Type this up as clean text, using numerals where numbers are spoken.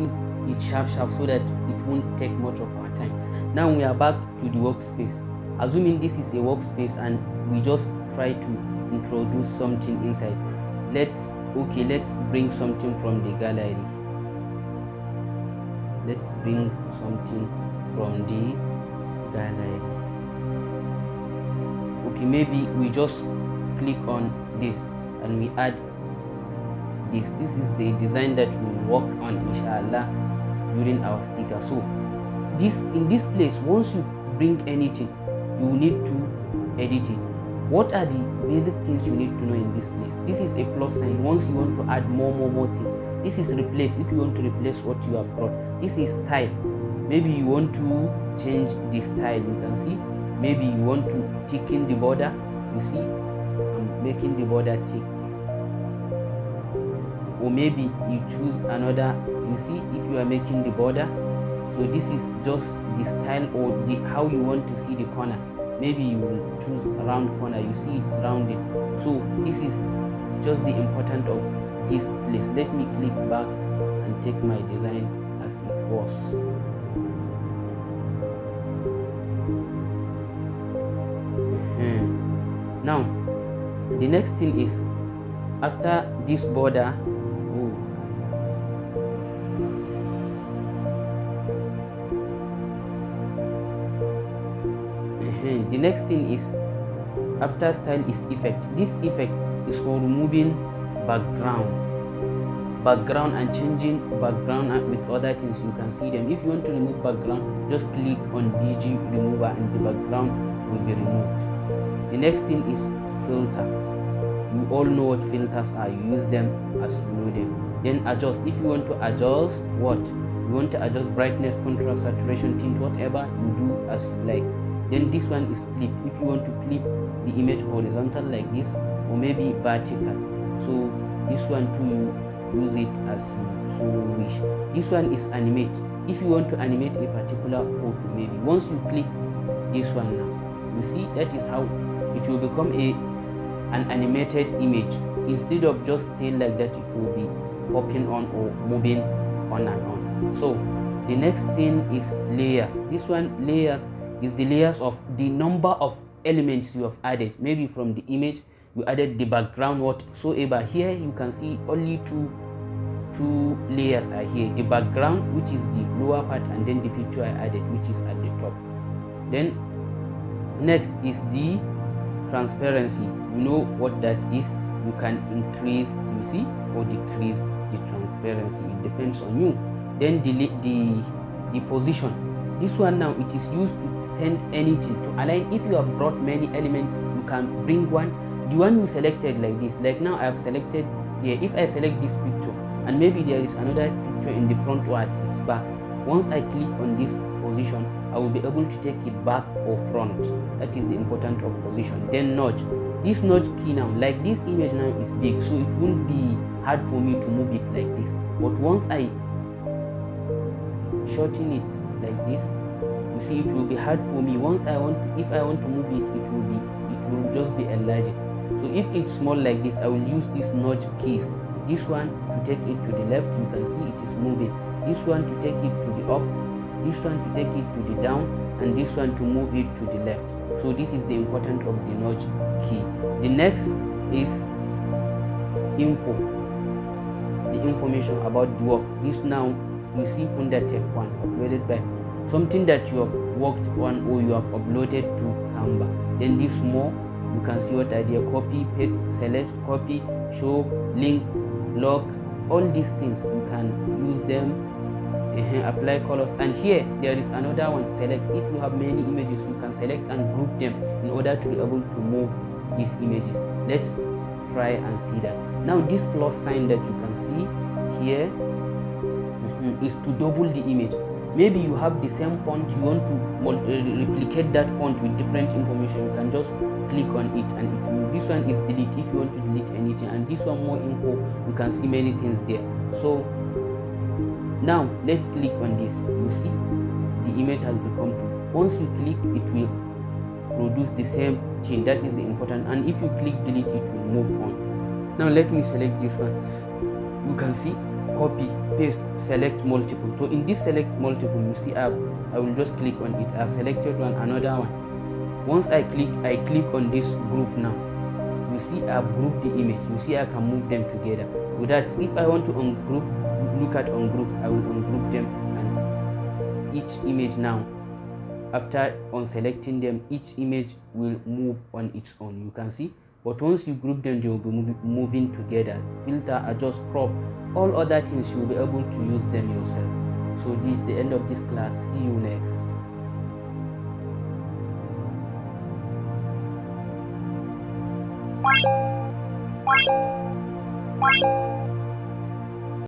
do it sharp so that it won't take much of our time. Now we are back to the workspace. Assuming this is a workspace and we just try to introduce something inside. Let's bring something from the gallery. Let's bring something from the gallery. Okay, maybe we just click on this and we add this. This is the design that we will work on inshallah during our sticker. So in this place, once you bring anything, you need to edit it. What are the basic things you need to know in this place? This is a plus sign. Once you want to add more things, this is replace. If you want to replace what you have brought, this is style. Maybe you want to change the style. You can see. Maybe you want to thicken the border. You see, I'm making the border thick. Or maybe you choose another. You see, if you are making the border, so this is just the style or how you want to see the corner. Maybe you will choose a round corner. You see it's rounded. So this is just the importance of this place. Let me click back and take my design as it was. Now the next thing is, after this border, the next thing is, after style is effect. This effect is for removing background and changing background with other things. You can see them. If you want to remove background, just click on DG remover and the background will be removed. The next thing is filter. You all know what filters are. You use them as you know them. Then adjust. If you want to adjust you want to adjust brightness, contrast, saturation, tint, whatever, you do as you like. Then this one is flip. If you want to flip the image horizontal like this, or maybe vertical, so this one too, you use it as you so wish. This one is animate. If you want to animate a particular photo, maybe once you click this one now, you see that is how it will become an animated image. Instead of just staying like that, it will be popping on or moving on and on. So the next thing is layers. This one, layers, is the layers of the number of elements you have added. Maybe from the image you added the background whatsoever. Here you can see only two layers are here: the background, which is the lower part, and then the picture I added, which is at the top. Then next is the transparency. You know what that is. You can increase, you see, or decrease the transparency. It depends on you. Then the position. This one now, it is used to send anything to align. If you have brought many elements, you can bring one. The one you selected like this, like now I have selected here. If I select this picture and maybe there is another picture in the front or at its back, once I click on this position, I will be able to take it back or front. That is the importance of position. Then nudge. This nudge key now, like this image now is big, so it won't be hard for me to move it like this. But once I shorten it like this, you see it will be hard for me. If I want to move it, it will just be enlarged. So if it's small like this, I will use this nudge keys. This one to take it to the left, you can see it is moving. This one to take it to the up, this one to take it to the down, and this one to move it to the left. So this is the importance of the nudge key. The next is info, the information about the work. This now you see under tab 1, uploaded by, something that you have worked on or you have uploaded to Canva. Then this more, you can see what are there: copy, paste, select, copy, show, link, lock, all these things you can use them. Apply colors, and here there is another one, select. If you have many images, you can select and group them in order to be able to move these images. Let's try and see that. Now this plus sign that you can see here is to double the image. Maybe you have the same font, you want to replicate that font with different information, you can just click on it and it will. This one is delete if you want to delete anything, and this one more info, you can see many things there. So now let's click on this. You see the image has become 2. Once you click, it will produce the same thing. That is the important. And if you click delete, it will move on. Now let me select this one. You can see copy, paste, select multiple. So in this select multiple, you see I will just click on it. I've selected one, another one. Once I click on this group now. You see I've grouped the image. You see I can move them together. With that, if I want to ungroup, look at ungroup, I will ungroup them, and each image now, after unselecting them, each image will move on its own. You can see. But once you group them, they will be moving together. Filter, adjust, crop, all other things you'll be able to use them yourself. So this is the end of this class. See you next.